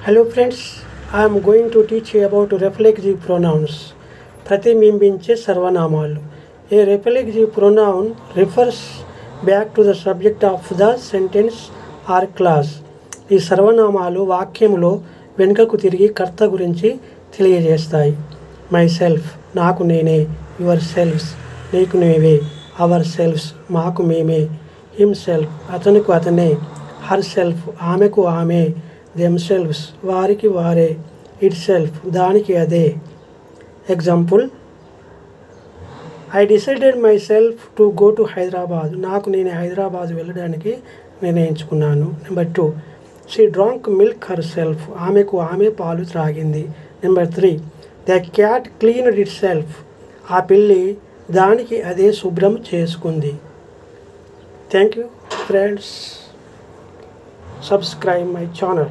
Hello friends, I am going to teach you about reflexive pronouns. ప్రతిబింబించే సర్వనామాలు. A reflexive pronoun refers back to the subject of the sentence or clause. ఈ సర్వనామాలు వాక్యములో వెనుకకు తిరిగి కర్త గురించి తెలియజేస్తాయి. మై సెల్ఫ్ నాకు నేనే, యువర్ సెల్ఫ్స్ నీకు నీవే, అవర్ సెల్ఫ్స్ మాకు మేమే, హిమ్ సెల్ఫ్ అతనుకు అతనే, హర్ సెల్ఫ్ ఆమెకు ఆమె, themselves వారికి వారే, ఇట్ సెల్ఫ్ దానికి అదే. Example, I decided myself to go to Hyderabad నాకు నేను హైదరాబాద్ వెళ్ళడానికి నిర్ణయించుకున్నాను. Number 2, she drank milk herself ఆమెకు ఆమె పాలు త్రాగింది. Number 3, the cat cleaned itself ఆ పిల్లి దానికి అదే శుభ్రం చేసుకుంది. Thank you friends. Subscribe my channel.